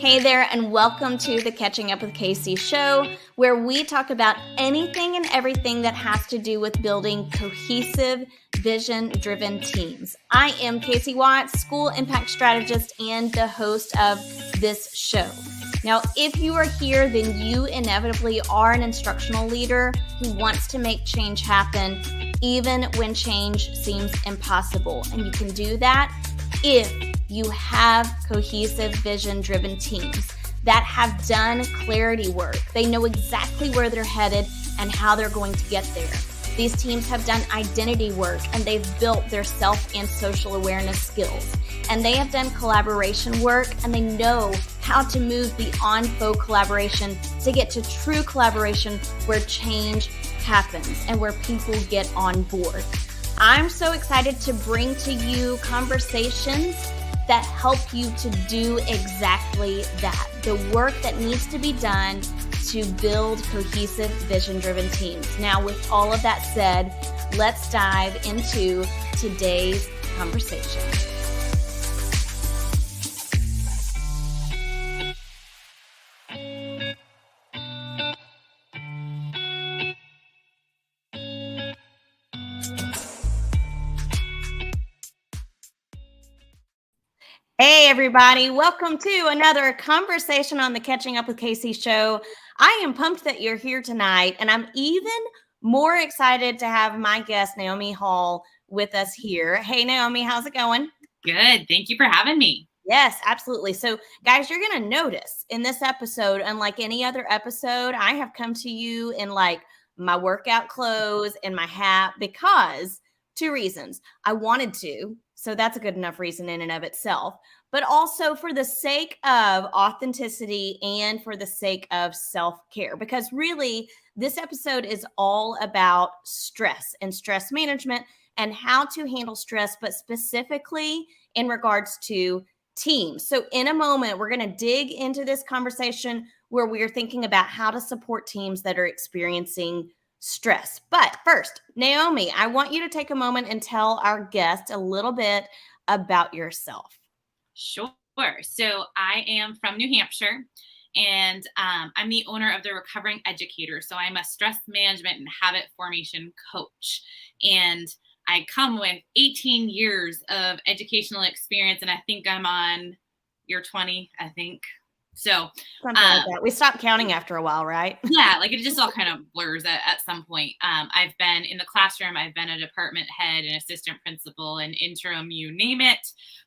Hey there, and welcome to the Catching Up with Casey show, where we talk about anything and everything that has to do with building cohesive, vision-driven teams. I am Casey Watts, school impact strategist and the host of this show. Now, if you are here, then you inevitably are an instructional leader who wants to make change happen, even when change seems impossible. And you can do that if you have cohesive, vision-driven teams that have done clarity work. They know exactly where they're headed and how they're going to get there. These teams have done identity work, and they've built their self and social awareness skills. And they have done collaboration work, and they know how to move beyond faux collaboration to get to true collaboration where change happens and where people get on board. I'm so excited to bring to you conversations that help you to do exactly that. The work that needs to be done to build cohesive, vision-driven teams. Now, with all of that said, let's dive into today's conversation. Hey, everybody. Welcome to another conversation on the Catching Up with Casey show. I am pumped that you're here tonight, and I'm even more excited to have my guest, Naomi Hall, with us here. Hey, Naomi, how's it going? Good. Thank you for having me. Yes, absolutely. So, guys, you're going to notice in this episode, unlike any other episode, I have come to you in like my workout clothes and my hat because two reasons. I wanted to. So that's a good enough reason in and of itself, but also for the sake of authenticity and for the sake of self-care, because really this episode is all about stress and stress management and how to handle stress, but specifically in regards to teams. So in a moment, we're going to dig into this conversation where we're thinking about how to support teams that are experiencing stress. But first, Naomi, I want you to take a moment and tell our guest a little bit about yourself. Sure. So I am from New Hampshire, and I'm the owner of the Recovering Educator. So I'm a stress management and habit formation coach. And I come with 18 years of educational experience, and I think I'm on year 20, I think. So something like that. We stopped counting after a while, right? Yeah, like it just all kind of blurs at some point. I've been in the classroom, I've been a department head, an assistant principal, an interim, you name it.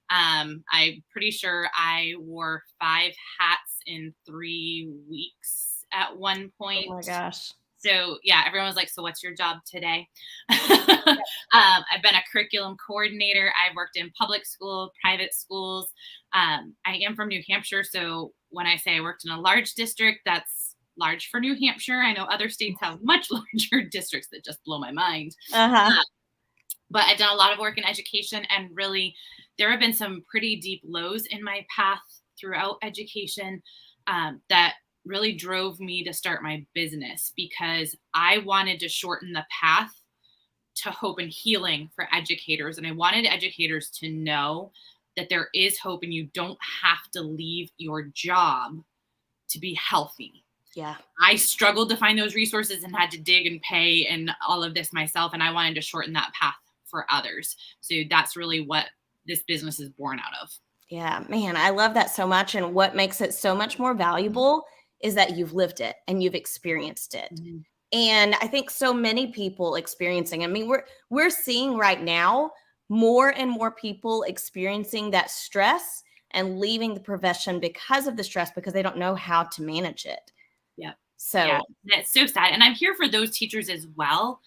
I'm pretty sure I wore 5 hats in 3 weeks at one point. Oh my gosh. So yeah, everyone was like, so what's your job today? I've been a curriculum coordinator. I've worked in public school, private schools. I am from New Hampshire. So when I say I worked in a large district, that's large for New Hampshire. I know other states have much larger districts that just blow my mind. But I've done a lot of work in education, and really there have been some pretty deep lows in my path throughout education that really drove me to start my business, because I wanted to shorten the path to hope and healing for educators. And I wanted educators to know that there is hope and you don't have to leave your job to be healthy. Yeah. I struggled to find those resources and had to dig and pay and all of this myself. And I wanted to shorten that path for others. So that's really what this business is born out of. Yeah, man, I love that so much. And what makes it so much more valuable is that you've lived it and you've experienced it. Mm-hmm. And I think so many people experiencing, I mean, we're seeing right now more and more people experiencing that stress and leaving the profession because of the stress, because they don't know how to manage it. Yeah. So yeah, that's so sad. And I'm here for those teachers as well,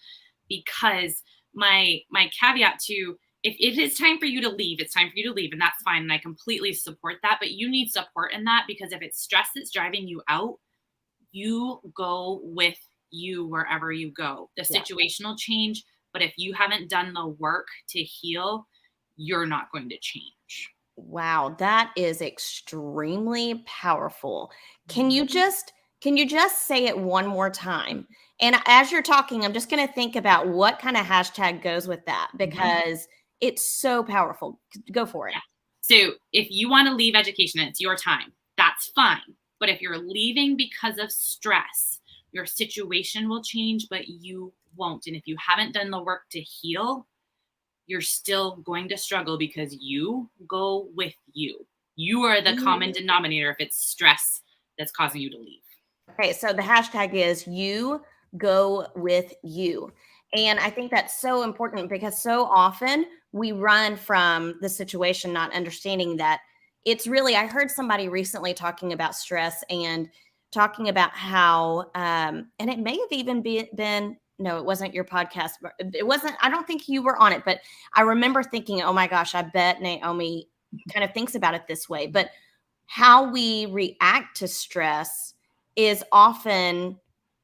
because my caveat to, if it is time for you to leave, it's time for you to leave, and that's fine. And I completely support that, but you need support in that, because if it's stress that's driving you out, you go with you wherever you go. The situational change, but if you haven't done the work to heal, you're not going to change. Wow, that is extremely powerful. Can you just say it one more time? And as you're talking, I'm just going to think about what kind of hashtag goes with that, because it's so powerful. Go for it. Yeah. So if you want to leave education, it's your time. that's fine. But if you're leaving because of stress, your situation will change, but you won't. And if you haven't done the work to heal, you're still going to struggle because you go with you. You are the common denominator if it's stress that's causing you to leave. Okay, so the hashtag is you go with you. And I think that's so important because so often we run from the situation, not understanding that it's really, I heard somebody recently talking about stress and talking about how, and it may have even been, no, it wasn't your podcast, but it wasn't, I don't think you were on it, but I remember thinking, oh my gosh, I bet Naomi kind of thinks about it this way. But how we react to stress is often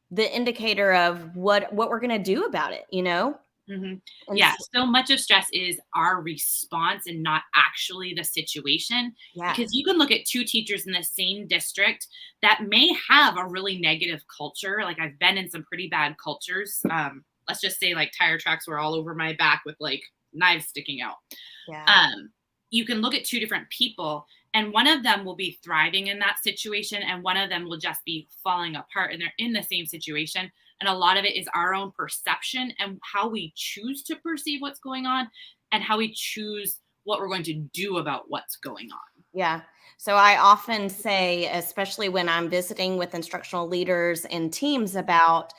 the indicator of what we're going to do about it, you know? Mm-hmm. And Yeah, so much of stress is our response and not actually the situation. yeah, Because you can look at two teachers in the same district that may have a really negative culture. Like I've been in some pretty bad cultures. Let's just say like tire tracks were all over my back with like knives sticking out. yeah, You can look at two different people, and one of them will be thriving in that situation, and one of them will just be falling apart, and they're in the same situation. And a lot of it is our own perception and how we choose to perceive what's going on and how we choose what we're going to do about what's going on. yeah. So I often say, especially when I'm visiting with instructional leaders and teams about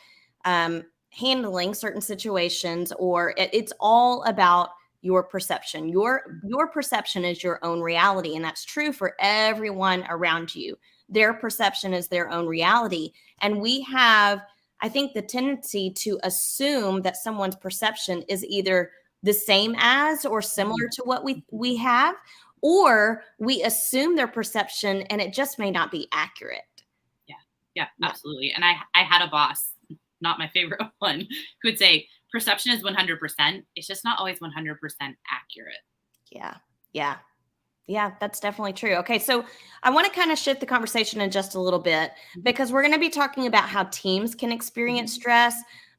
handling certain situations, or it's all about your perception. Your perception is your own reality, and that's true for everyone around you. Their perception is their own reality, and we have, I think, the tendency to assume that someone's perception is either the same as or similar to what we have, or we assume their perception and it just may not be accurate. Yeah, absolutely. And I had a boss, not my favorite one, who would say perception is 100%. It's just not always 100% accurate. Yeah, that's definitely true. Okay, so I want to kind of shift the conversation in just a little bit because we're going to be talking about how teams can experience stress.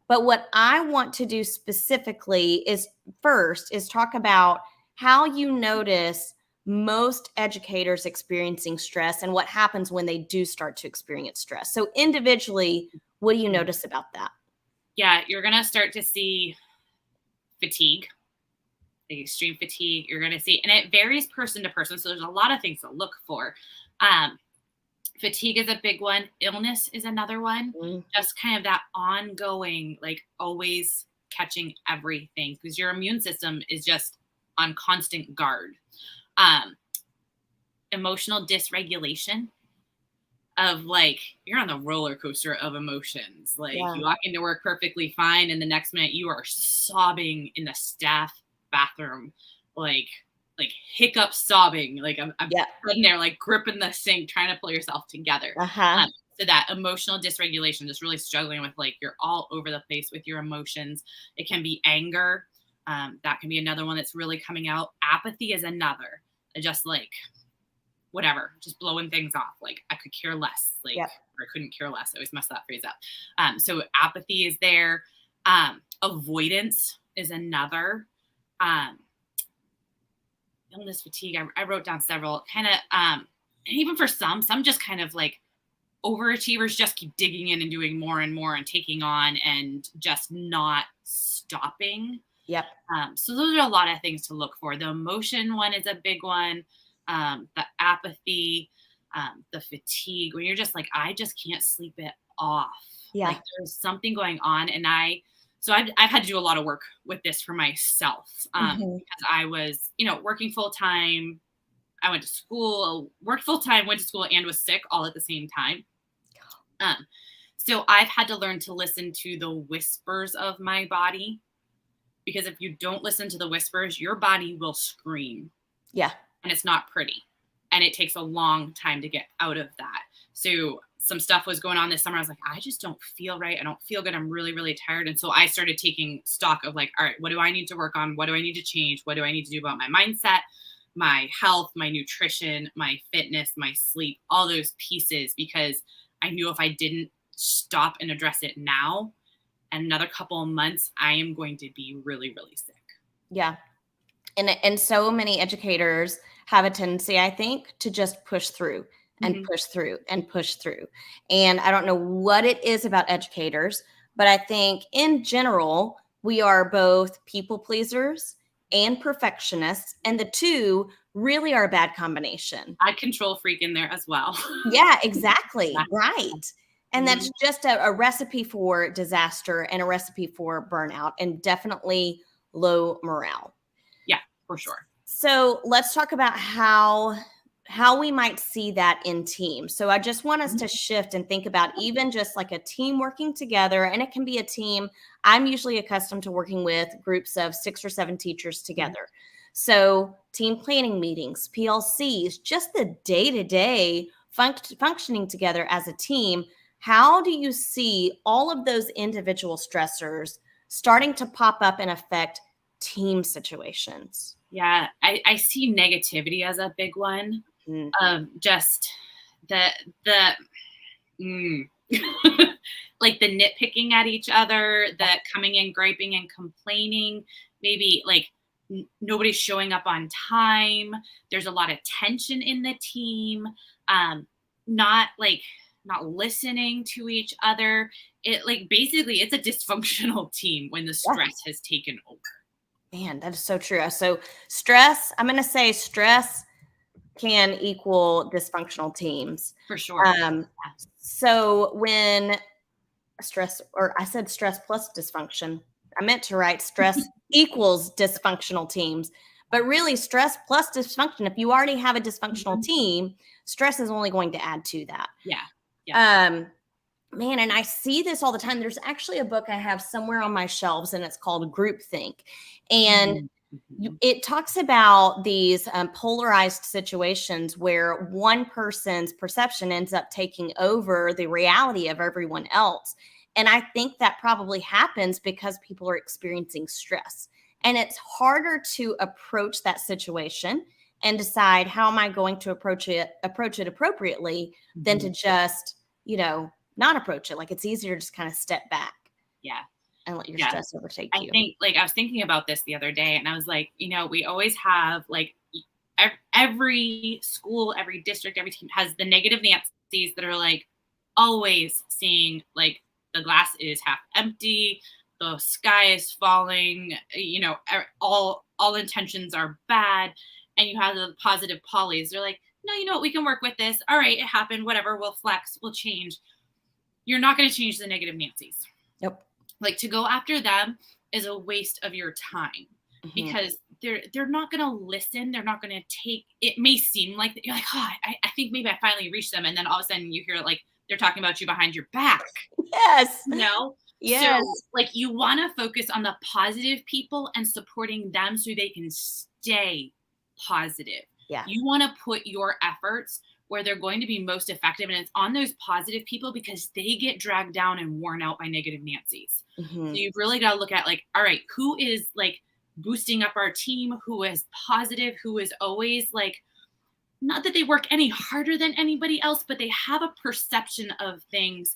But what I want to do specifically is first is talk about how you notice most educators experiencing stress and what happens when they do start to experience stress. So individually, what do you notice about that? Yeah, you're going to start to see fatigue, the extreme fatigue. You're going to see, and it varies person to person. So there's a lot of things to look for. Fatigue is a big one. Illness is another one. Just kind of that ongoing, like always catching everything because your immune system is just on constant guard. Emotional dysregulation of like, you're on the roller coaster of emotions. Like you walk into work perfectly fine and the next minute you are sobbing in the staff bathroom, like hiccup sobbing. Like I'm sitting there like gripping the sink, trying to pull yourself together. So that emotional dysregulation, just really struggling with like, you're all over the place with your emotions. It can be anger. That can be another one that's really coming out. Apathy is another. Just like, whatever, just blowing things off. Like I could care less, like, or I couldn't care less. I always mess that phrase up. So apathy is there. Avoidance is another. Illness, fatigue. I wrote down several kind of, and even for some just kind of like overachievers just keep digging in and doing more and more and taking on and just not stopping. So those are a lot of things to look for. The emotion one is a big one. The apathy, the fatigue, when you're just like, I just can't sleep it off. Like there's something going on. And I've had to do a lot of work with this for myself, because I was, working full time. I went to school, worked full time, went to school and was sick all at the same time. So I've had to learn to listen to the whispers of my body, because if you don't listen to the whispers, your body will scream. And it's not pretty. And it takes a long time to get out of that. So some stuff was going on this summer. I was like, I just don't feel right. I don't feel good. I'm really, really tired. And so I started taking stock of like, all right, what do I need to work on? What do I need to change? What do I need to do about my mindset, my health, my nutrition, my fitness, my sleep, all those pieces, because I knew if I didn't stop and address it now, and another couple of months, I am going to be really, really sick. And so many educators have a tendency, I think, to just push through and push through and push through. And I don't know what it is about educators, but I think in general, we are both people pleasers and perfectionists. And the two really are a bad combination. I control freak in there as well. Yeah, exactly. Right. And Mhm. that's just a recipe for disaster and a recipe for burnout and definitely low morale. Yeah, for sure. So let's talk about how we might see that in teams. So I just want us to shift and think about even just like a team working together, and it can be a team. I'm usually accustomed to working with groups of 6 or 7 teachers together. So team planning meetings, PLCs, just the day-to-day functioning together as a team. How do you see all of those individual stressors starting to pop up and affect team situations? Yeah, I see negativity as a big one. Just the like the nitpicking at each other, the coming in griping and complaining, maybe like nobody's showing up on time. There's a lot of tension in the team. Not listening to each other. It like basically it's a dysfunctional team when the stress has taken over. Man, that is so true. So stress, I'm going to say stress can equal dysfunctional teams. For sure. So when stress, or I said stress plus dysfunction, I meant to write stress equals dysfunctional teams, but really stress plus dysfunction. If you already have a dysfunctional team, stress is only going to add to that. Yeah. Man, and I see this all the time. There's actually a book I have somewhere on my shelves, and it's called Groupthink. And it talks about these polarized situations where one person's perception ends up taking over the reality of everyone else. And I think that probably happens because people are experiencing stress. And it's harder to approach that situation and decide how am I going to approach it appropriately than to just, not approach it. Like it's easier to just kind of step back. Yeah. And let your stress overtake you. I think like I was thinking about this the other day and I was like, we always have like every school, every district, every team has the negative Nancy's that are like always seeing like the glass is half empty, the sky is falling, all intentions are bad. And you have the positive polys. They're like, no, you know what? We can work with this. All right, it happened. Whatever. We'll flex. We'll change. You're not going to change the negative Nancy's. Yep. Like to go after them is a waste of your time because they're not going to listen. They're not going to take. It may seem like you're like, I think maybe I finally reached them, and then all of a sudden you hear like they're talking about you behind your back. Yes. Yes. So like you want to focus on the positive people and supporting them so they can stay positive. Yeah. You want to put your efforts where they're going to be most effective. And it's on those positive people because they get dragged down and worn out by negative Nancy's. So you've really got to look at like, all right, who is like boosting up our team, who is positive, who is always like, not that they work any harder than anybody else, but they have a perception of things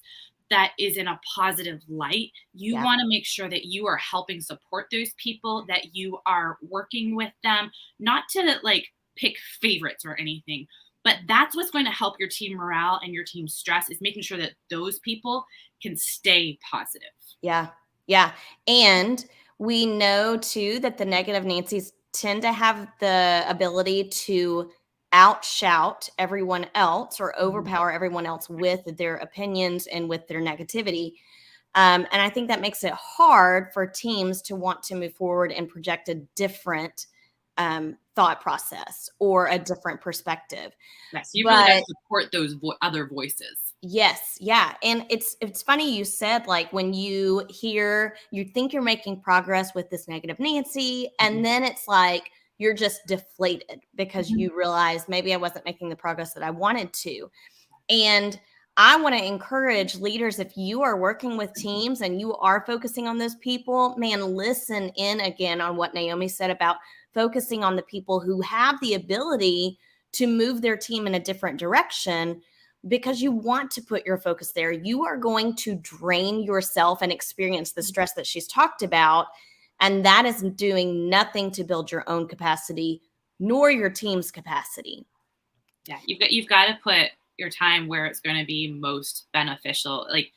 that is in a positive light. You want to make sure that you are helping support those people, that you are working with them, not to like pick favorites or anything, but that's what's going to help your team morale and your team stress is making sure that those people can stay positive. Yeah. Yeah. And we know too that the negative Nancy's tend to have the ability to outshout everyone else or overpower everyone else with their opinions and with their negativity. And I think that makes it hard for teams to want to move forward and project a different thought process or a different perspective. Yes, you really got to support those other voices. Yes. Yeah. And it's funny you said like when you think you're making progress with this negative Nancy, and then it's like you're just deflated because you realize maybe I wasn't making the progress that I wanted to. And I want to encourage leaders, if you are working with teams and you are focusing on those people, man, listen in again on what Naomi said about focusing on the people who have the ability to move their team in a different direction, because you want to put your focus there. You are going to drain yourself and experience the stress that she's talked about. And that is doing nothing to build your own capacity nor your team's capacity. Yeah, you've got to put your time where it's going to be most beneficial. Like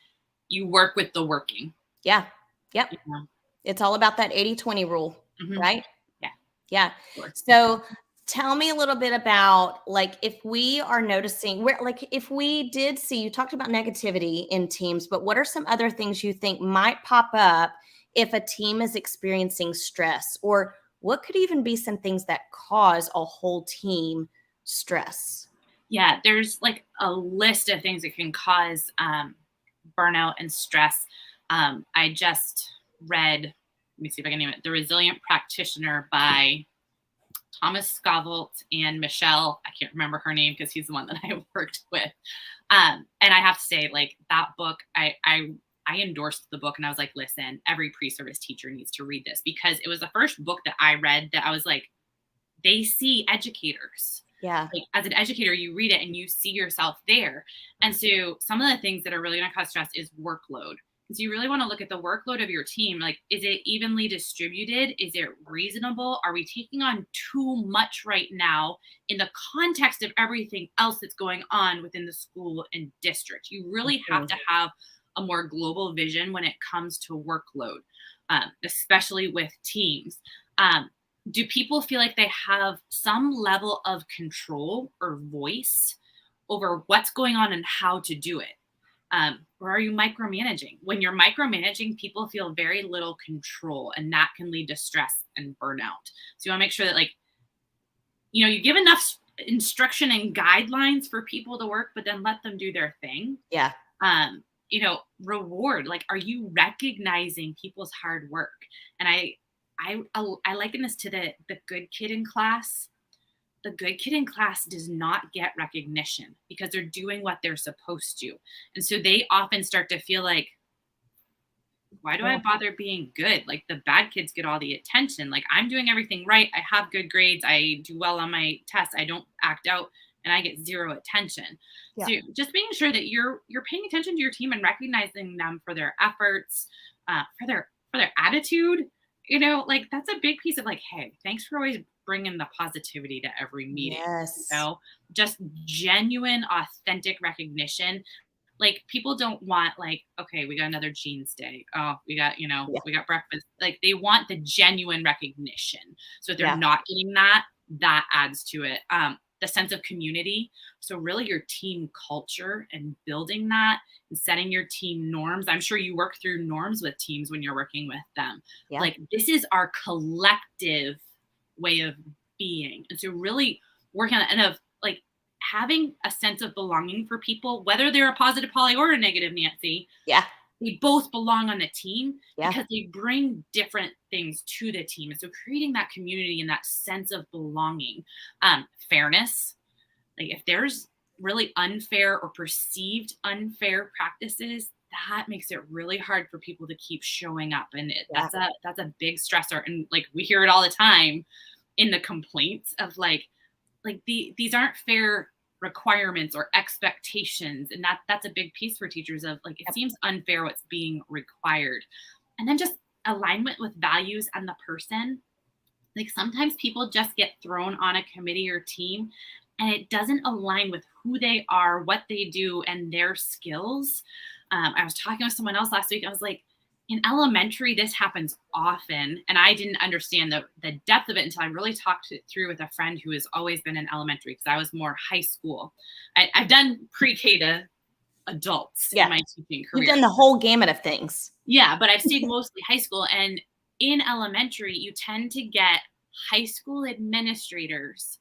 you work with the working. Yeah. Yep. You know? It's all about that 80-20 rule, right? Yeah. Yeah. So tell me a little bit about, like, if we are noticing where, like, if we did see, you talked about negativity in teams, but what are some other things you think might pop up if a team is experiencing stress, or what could even be some things that cause a whole team stress? Yeah, there's like a list of things that can cause burnout and stress. I just read, let me see if I can name it, The Resilient Practitioner by Thomas Scavolt and Michelle. I can't remember her name because he's the one that I worked with. And I have to say, like, that book, I endorsed the book, and I was like, listen, every pre-service teacher needs to read this, because it was the first book that I read that I was like, they see educators. Yeah. Like, as an educator, you read it and you see yourself there. And so some of the things that are really going to cause stress is workload. So you really want to look at the workload of your team. Like, is it evenly distributed? Is it reasonable? Are we taking on too much right now in the context of everything else that's going on within the school and district? You really have to have a more global vision when it comes to workload, especially with teams. Do people feel like they have some level of control or voice over what's going on and how to do it? Or are you micromanaging? When you're micromanaging, people feel very little control, and that can lead to stress and burnout. So you want to make sure that, like, you know, you give enough instruction and guidelines for people to work, but then let them do their thing. Yeah. You know, reward. Like, are you recognizing people's hard work? And I liken this to the good kid in class. The good kid in class does not get recognition because they're doing what they're supposed to. And so they often start to feel like, why do I bother being good? Like, the bad kids get all the attention. Like, I'm doing everything right. I have good grades. I do well on my tests. I don't act out, and I get zero attention. Yeah. So just making sure that you're paying attention to your team and recognizing them for their efforts, for their attitude. You know, like, that's a big piece of, like, hey, thanks for always bringing the positivity to every meeting. Yes. You know, just genuine, authentic recognition. Like, people don't want, like, okay, we got another jeans day. Oh, we got, you know, we got breakfast. Like, they want the genuine recognition. So if they're not getting that, that adds to it. The sense of community. So really your team culture and building that and setting your team norms. I'm sure you work through norms with teams when you're working with them. Yeah. Like, this is our collective way of being. And so really working on it, and of, like, having a sense of belonging for people, whether they're a positive Polly or a negative Nancy. Yeah. They both belong on the team Yeah. because they bring different things to the team. And so creating that community and that sense of belonging, fairness, like, if there's really unfair or perceived unfair practices, that makes it really hard for people to keep showing up. And that's a big stressor. And, like, we hear it all the time in the complaints of, like these aren't fair requirements or expectations. And that's a big piece for teachers of, like, it seems unfair what's being required. And then just alignment with values and the person. Like, sometimes people just get thrown on a committee or team and it doesn't align with who they are, what they do, and their skills. I was talking with someone else last week. I was like, in elementary, this happens often. And I didn't understand the depth of it until I really talked it through with a friend who has always been in elementary, because I was more high school. I've done pre-K to adults in my teaching career. You've done the whole gamut of things. Yeah, but I've stayed mostly high school. And in elementary, you tend to get high school administrators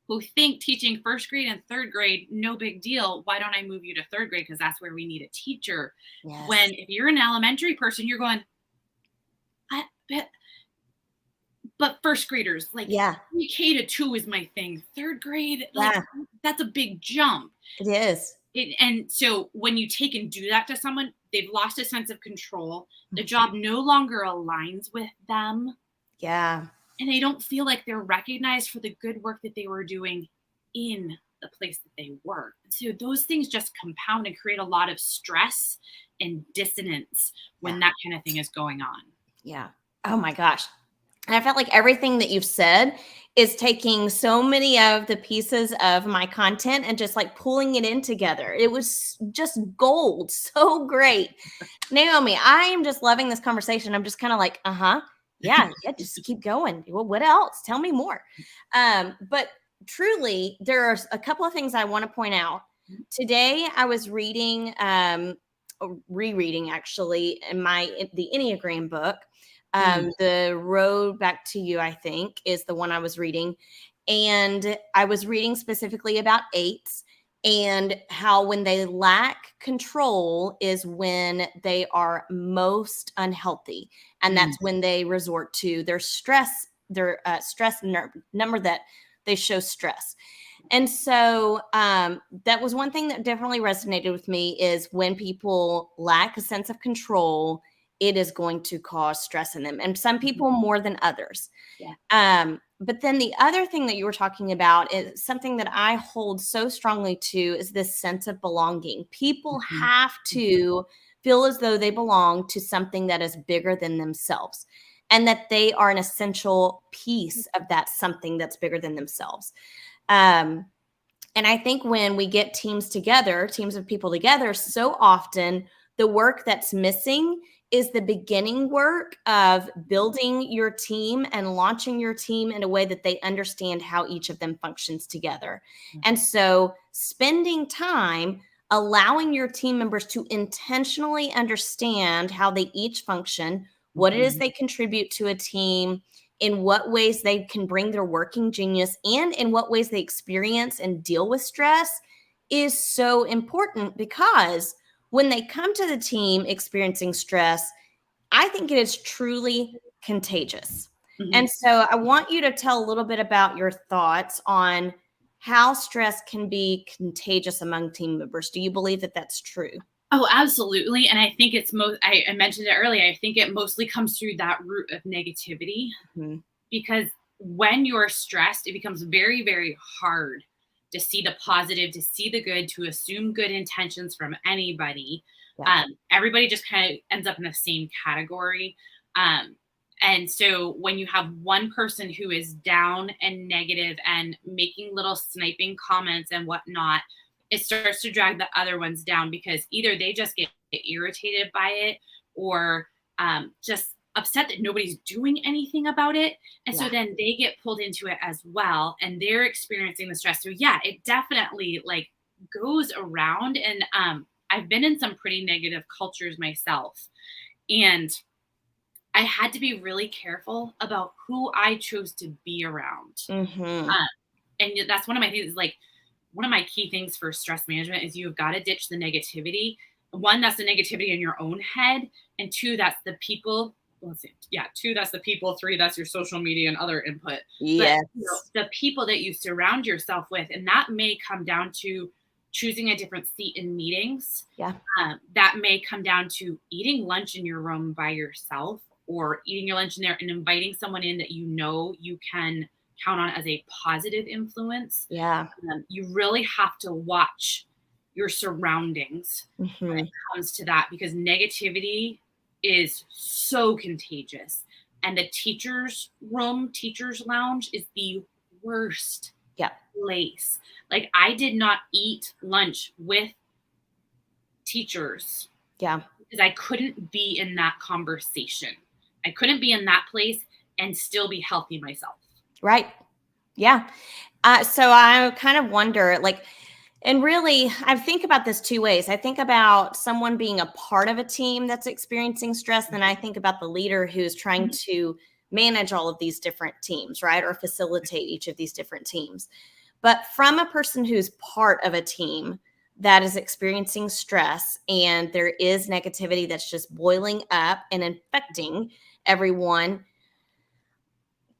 who think teaching first grade and third grade, no big deal. Why don't I move you to third grade? Because that's where we need a teacher. Yes. When if you're an elementary person, you're going, but first graders, like, K to 2 is my thing. Third grade, like, that's a big jump. It is. And so when you take and do that to someone, they've lost a sense of control. The job no longer aligns with them. Yeah. And they don't feel like they're recognized for the good work that they were doing in the place that they work. So those things just compound and create a lot of stress and dissonance when that kind of thing is going on. Yeah. Oh my gosh. And I felt like everything that you've said is taking so many of the pieces of my content and just like pulling it in together. It was just gold. So great. Naomi, I am just loving this conversation. I'm just kind of like, yeah, just keep going. Well, what else? Tell me more. But truly, there are a couple of things I want to point out. Today, I was reading, rereading actually, in the Enneagram book. The Road Back to You, I think, is the one I was reading. And I was reading specifically about eights and how when they lack control is when they are most unhealthy. And that's when they resort to their stress number that they show stress. And so that was one thing that definitely resonated with me is when people lack a sense of control, it is going to cause stress in them. And some people more than others. Yeah. But then the other thing that you were talking about is something that I hold so strongly to is this sense of belonging. People have to feel as though they belong to something that is bigger than themselves and that they are an essential piece of that something that's bigger than themselves. And I think when we get teams of people together, so often the work that's missing is the beginning work of building your team and launching your team in a way that they understand how each of them functions together. And so spending time allowing your team members to intentionally understand how they each function, what it is they contribute to a team, in what ways they can bring their working genius, and in what ways they experience and deal with stress is so important, because when they come to the team experiencing stress, I think it is truly contagious. And so I want you to tell a little bit about your thoughts on how stress can be contagious among team members. Do you believe that that's true? Oh, absolutely. And I think it's I mentioned it earlier. I think it mostly comes through that root of negativity, because when you're stressed, it becomes very, very hard to see the positive, to see the good, to assume good intentions from anybody. Everybody just kind of ends up in the same category. And so when you have one person who is down and negative and making little sniping comments and whatnot, it starts to drag the other ones down, because either they just get irritated by it, or just upset that nobody's doing anything about it. And so then they get pulled into it as well, and they're experiencing the stress. So yeah, it definitely like goes around. And I've been in some pretty negative cultures myself, and I had to be really careful about who I chose to be around. And that's one of my things, like one of my key things for stress management is you've got to ditch the negativity. One, that's the negativity in your own head. And two, that's the people. Two, that's the people. Three, that's your social media and other input. Yes. But the people that you surround yourself with, and that may come down to choosing a different seat in meetings. That may come down to eating lunch in your room by yourself, or eating your lunch in there and inviting someone in that you know you can count on as a positive influence. You really have to watch your surroundings when it comes to that, because negativity is so contagious. And the teacher's lounge is the worst place. Like, I did not eat lunch with teachers because I couldn't be in that conversation. I couldn't be in that place and still be healthy myself. Right. Yeah. So I kind of wonder, like, and really, I think about this two ways. I think about someone being a part of a team that's experiencing stress. Then I think about the leader who's trying to manage all of these different teams, right? Or facilitate each of these different teams. But from a person who's part of a team that is experiencing stress and there is negativity that's just boiling up and infecting everyone,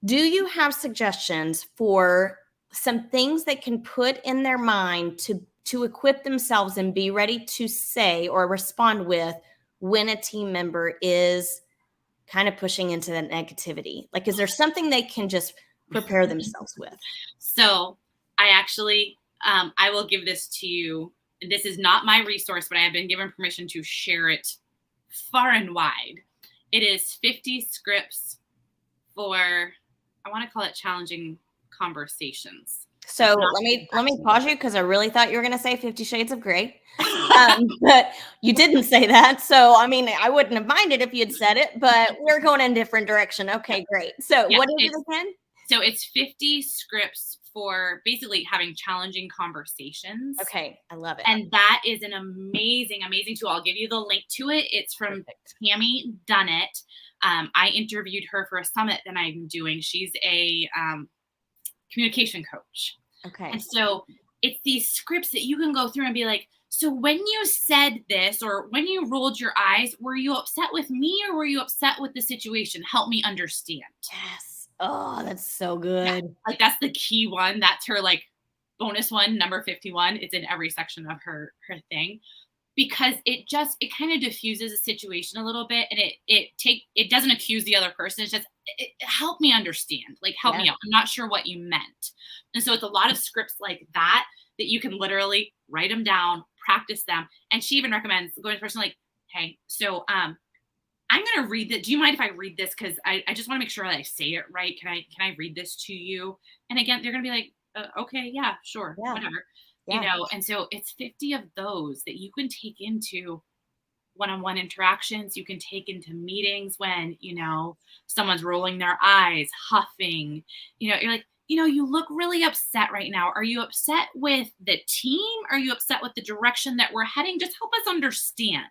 do you have suggestions for some things they can put in their mind to equip themselves and be ready to say or respond with when a team member is kind of pushing into that negativity? Like, is there something they can just prepare themselves with? So I actually, I will give this to you. This is not my resource, but I have been given permission to share it far and wide. It is 50 scripts for, I want to call it challenging conversations. So let me pause you because I really thought you were going to say 50 Shades of Grey. But you didn't say that. So, I mean, I wouldn't have minded if you had said it, but we're going in a different direction. Okay, great. So what is it again? So it's 50 scripts for basically having challenging conversations. Okay, I love it. And that is an amazing, amazing tool. I'll give you the link to it. It's from Tammy Dunnett. I interviewed her for a summit that I'm doing. She's a communication coach. Okay. And so it's these scripts that you can go through and be like, so when you said this, or when you rolled your eyes, were you upset with me or were you upset with the situation? Help me understand. Yes. Oh, that's so good. Yeah, like that's the key one. That's her like bonus one, number 51. It's in every section of her thing, because it kind of diffuses a situation a little bit, and it doesn't accuse the other person. It's just help me understand, like help me out. I'm not sure what you meant. And so it's a lot of scripts like that you can literally write them down, practice them. And she even recommends going to the person like, hey, so I'm going to read that. Do you mind if I read this? Because I just want to make sure that I say it right. Can I read this to you? And again, they're going to be like, okay, yeah, sure, whatever. Yeah. You know, and so it's 50 of those that you can take into one-on-one interactions. You can take into meetings when, you know, someone's rolling their eyes, huffing, you know, you're like, you know, you look really upset right now. Are you upset with the team? Are you upset with the direction that we're heading? Just help us understand.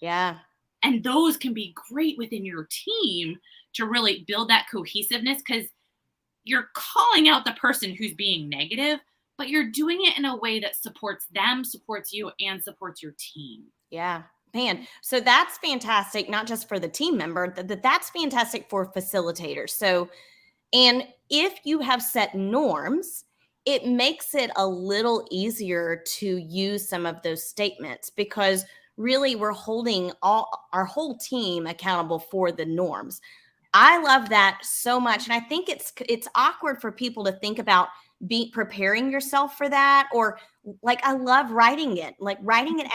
Yeah. And those can be great within your team to really build that cohesiveness, because you're calling out the person who's being negative, but you're doing it in a way that supports them, supports you, and supports your team. Yeah, man. So that's fantastic, not just for the team member, that's fantastic for facilitators. So, and if you have set norms, it makes it a little easier to use some of those statements, because really we're holding our whole team accountable for the norms. I love that so much. And I think it's awkward for people to think about preparing yourself for that, or like, I love writing it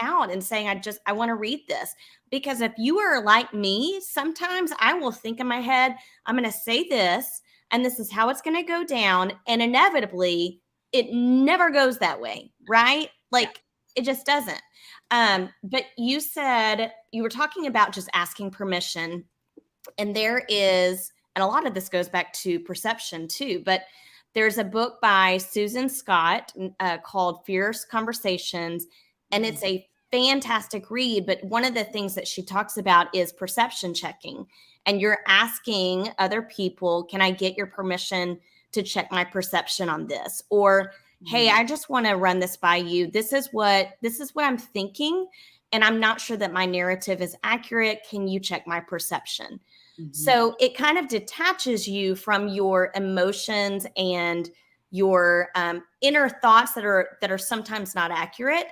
out and saying, I want to read this, because if you are like me, sometimes I will think in my head, I'm going to say this, and this is how it's going to go down. And inevitably it never goes that way. Right. Like it just doesn't. But you said you were talking about just asking permission, and there is, and a lot of this goes back to perception too, but there's a book by Susan Scott called Fierce Conversations, and it's a fantastic read. But one of the things that she talks about is perception checking. And you're asking other people, can I get your permission to check my perception on this? Or, hey, I just want to run this by you. This is what I'm thinking, and I'm not sure that my narrative is accurate. Can you check my perception? So it kind of detaches you from your emotions and your inner thoughts that are sometimes not accurate.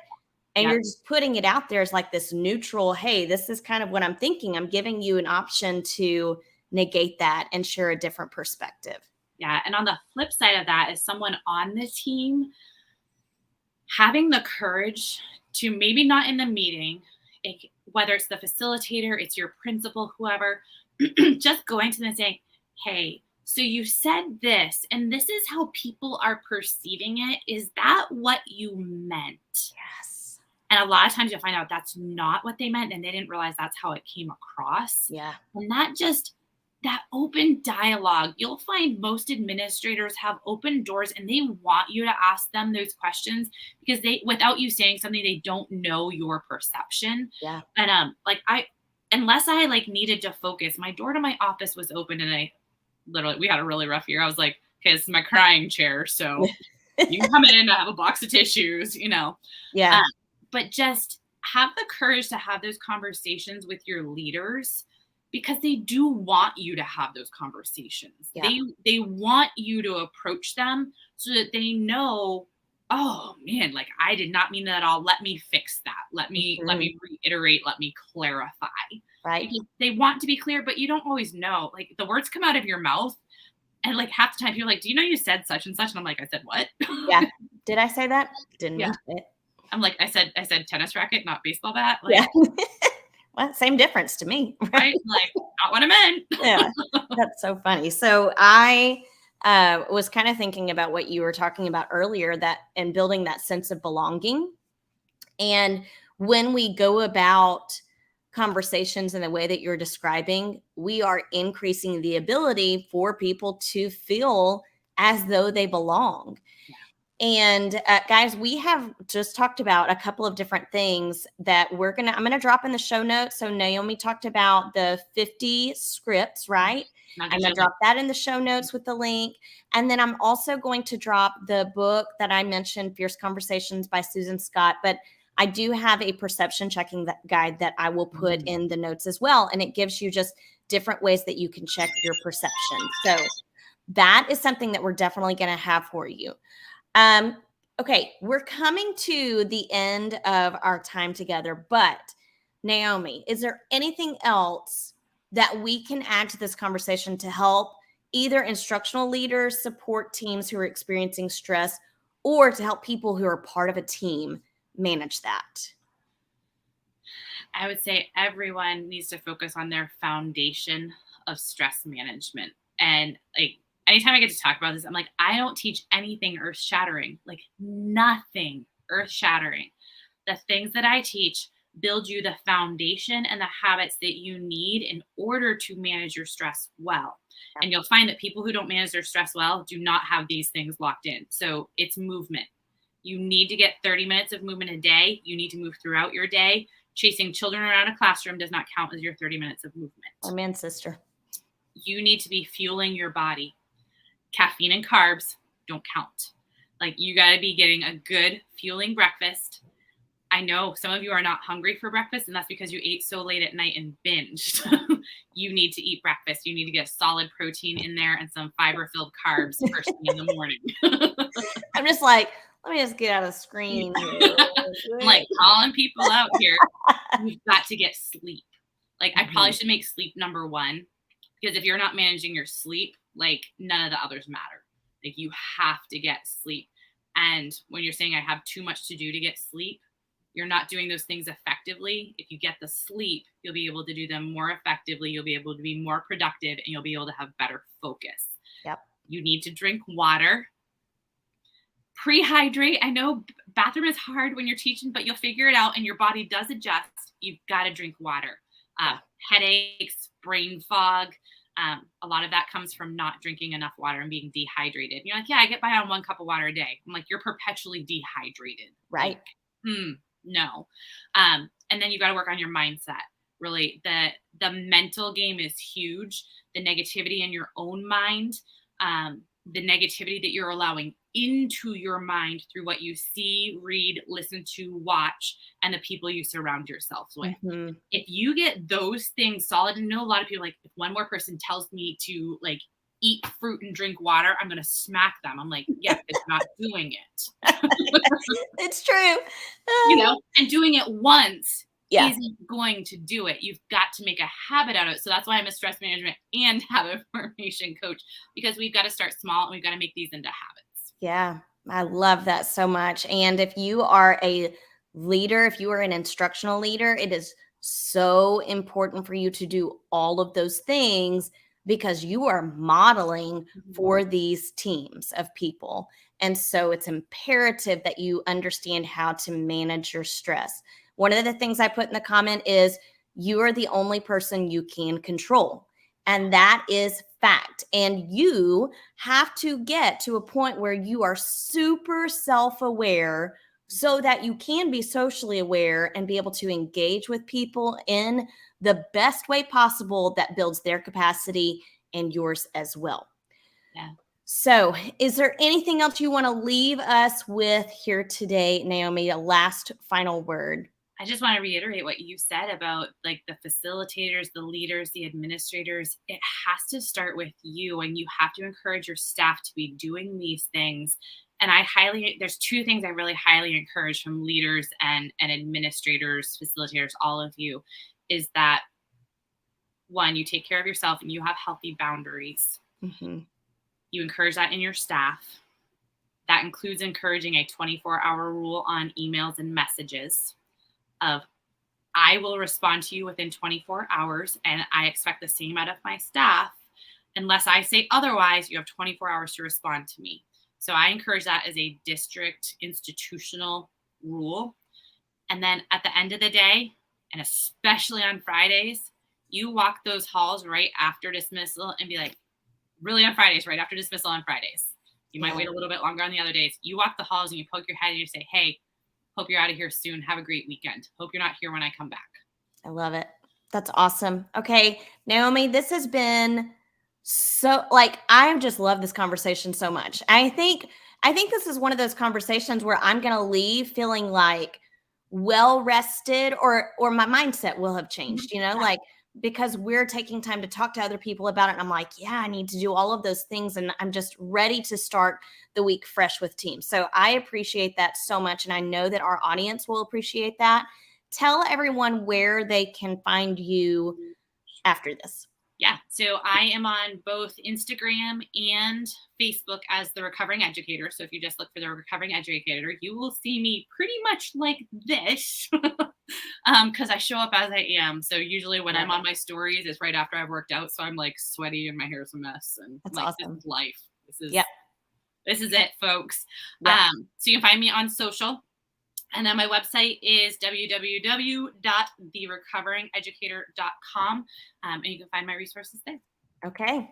And you're just putting it out there as like this neutral, hey, this is kind of what I'm thinking. I'm giving you an option to negate that and share a different perspective. Yeah. And on the flip side of that is someone on the team having the courage to, maybe not in the meeting, whether it's the facilitator, it's your principal, whoever, just going to them and saying, hey, so you said this, and this is how people are perceiving it. Is that what you meant? Yes. And a lot of times you'll find out that's not what they meant, and they didn't realize that's how it came across. Yeah. And that open dialogue, you'll find most administrators have open doors, and they want you to ask them those questions, because without you saying something, they don't know your perception. Yeah. And unless I needed to focus, my door to my office was open, and we had a really rough year. I was like, okay, this is my crying chair, so you can come in, I have a box of tissues, Yeah. But just have the courage to have those conversations with your leaders, because they do want you to have those conversations. Yeah. They want you to approach them so that they know, oh man, I did not mean that at all. Let me fix that. Let me reiterate. Let me clarify. Right. Because they want to be clear, but you don't always know. The words come out of your mouth, and half the time you're like, do you know you said such and such? And I'm like, I said what? Yeah. Did I say that? Didn't mean it. I'm like, I said tennis racket, not baseball bat. Yeah. Well, same difference to me. Right? Like, not what I meant. Yeah, that's so funny. So I was kind of thinking about what you were talking about earlier, that and building that sense of belonging. And when we go about conversations in the way that you're describing, we are increasing the ability for people to feel as though they belong. And guys, we have just talked about a couple of different things that I'm gonna drop in the show notes. So Naomi talked about the 50 scripts, right? I'm gonna drop that in the show notes with the link. And then I'm also going to drop the book that I mentioned, Fierce Conversations by Susan Scott. But I do have a perception checking guide that I will put in the notes as well. And it gives you just different ways that you can check your perception. So that is something that we're definitely going to have for you. Okay, we're coming to the end of our time together, but Naomi, is there anything else that we can add to this conversation to help either instructional leaders support teams who are experiencing stress, or to help people who are part of a team manage that? I would say everyone needs to focus on their foundation of stress management. And like, anytime I get to talk about this, I'm like, I don't teach anything earth shattering, like nothing earth shattering. The things that I teach build you the foundation and the habits that you need in order to manage your stress well. And you'll find that people who don't manage their stress well do not have these things locked in. So it's movement. You need to get 30 minutes of movement a day. You need to move throughout your day. Chasing children around a classroom does not count as your 30 minutes of movement. Amen, sister. You need to be fueling your body. Caffeine and carbs don't count. Like, you got to be getting a good fueling breakfast. I know some of you are not hungry for breakfast, and that's because you ate so late at night and binged. You need to eat breakfast. You need to get solid protein in there and some fiber-filled carbs first thing in the morning. I'm just like, let me just get out of the screen here. I'm like calling people out here. You've got to get sleep. Like, I probably should make sleep number one, because if you're not managing your sleep, like, none of the others matter. Like, you have to get sleep. And when you're saying I have too much to do to get sleep, you're not doing those things effectively. If you get the sleep, you'll be able to do them more effectively. You'll be able to be more productive, and you'll be able to have better focus. Yep. You need to drink water. Prehydrate. I know bathroom is hard when you're teaching, but you'll figure it out and your body does adjust. You've got to drink water. Headaches, brain fog. A lot of that comes from not drinking enough water and being dehydrated. You're like, yeah, I get by on 1 cup of water a day. I'm like, you're perpetually dehydrated. Right. Like, no. And then you got to work on your mindset. Really, the mental game is huge. The negativity in your own mind, the negativity that you're allowing into your mind through what you see, read, listen to, watch, and the people you surround yourself with. If you get those things solid, and I know a lot of people, like, if one more person tells me to, like, eat fruit and drink water, I'm going to smack them. I'm like, yeah, it's not doing it. It's true. You know, and doing it once Yeah. isn't going to do it. You've got to make a habit out of it. So that's why I'm a stress management and habit formation coach, because we've got to start small and we've got to make these into habits. Yeah, I love that so much. And if you are a leader, if you are an instructional leader, it is so important for you to do all of those things, because you are modeling for these teams of people. And so it's imperative that you understand how to manage your stress. One of the things I put in the comment is, you are the only person you can control. And that is fact. And you have to get to a point where you are super self-aware so that you can be socially aware and be able to engage with people in the best way possible that builds their capacity and yours as well. Yeah. So, is there anything else you want to leave us with here today, Naomi? A last final word. I just want to reiterate what you said about, like, the facilitators, the leaders, the administrators. It has to start with you, and you have to encourage your staff to be doing these things. And there's 2 things I really highly encourage from leaders and administrators, facilitators, all of you, is that, 1, you take care of yourself and you have healthy boundaries. You encourage that in your staff. That includes encouraging a 24-hour rule on emails and messages of, I will respond to you within 24 hours, and I expect the same out of my staff. Unless I say otherwise, you have 24 hours to respond to me. So I encourage that as a district institutional rule. And then at the end of the day, and especially on Fridays, you walk those halls right after dismissal and be like, really on Fridays, right after dismissal on Fridays. You might wait a little bit longer on the other days. You walk the halls and you poke your head and you say, hey, hope you're out of here soon. Have a great weekend. Hope you're not here when I come back. I love it. That's awesome. Okay, Naomi, this has been so, like, I just love this conversation so much. I think this is one of those conversations where I'm going to leave feeling like well rested, or my mindset will have changed, like, because we're taking time to talk to other people about it. And I'm like, yeah, I need to do all of those things. And I'm just ready to start the week fresh with teams. So I appreciate that so much. And I know that our audience will appreciate that. Tell everyone where they can find you after this. Yeah. So I am on both Instagram and Facebook as the Recovering Educator. So if you just look for the Recovering Educator, you will see me pretty much like this because I show up as I am. So usually when I'm on my stories, it's right after I've worked out. So I'm like sweaty and my hair's a mess. And that's like, awesome. This is life. This is it, folks. Yep. So you can find me on social. And then my website is www.therecoveringeducator.com. And you can find my resources there. Okay.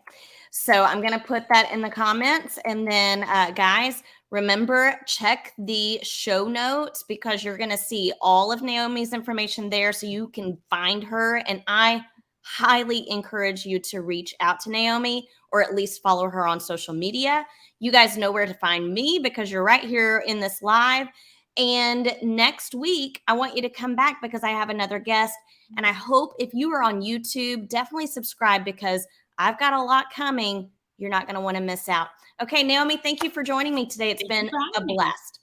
So I'm going to put that in the comments. And then, guys, remember, check the show notes because you're going to see all of Naomi's information there so you can find her. And I highly encourage you to reach out to Naomi or at least follow her on social media. You guys know where to find me because you're right here in this live. And next week, I want you to come back because I have another guest. And I hope if you are on YouTube, definitely subscribe because I've got a lot coming. You're not going to want to miss out. Okay, Naomi, thank you for joining me today. It's been a blast.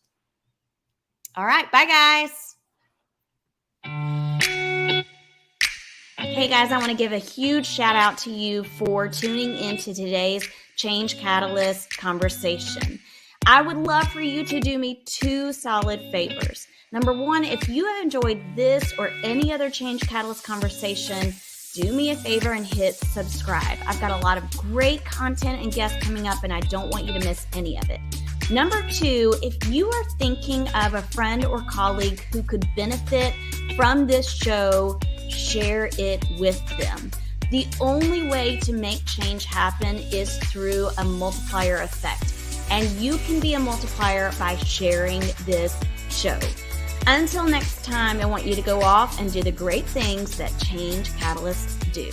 All right. Bye, guys. Hey, guys, I want to give a huge shout out to you for tuning into today's Change Catalyst conversation. I would love for you to do me two solid favors. Number one, if you have enjoyed this or any other Change Catalyst conversation, do me a favor and hit subscribe. I've got a lot of great content and guests coming up, and I don't want you to miss any of it. Number two, if you are thinking of a friend or colleague who could benefit from this show, share it with them. The only way to make change happen is through a multiplier effect. And you can be a multiplier by sharing this show. Until next time, I want you to go off and do the great things that Change Catalysts do.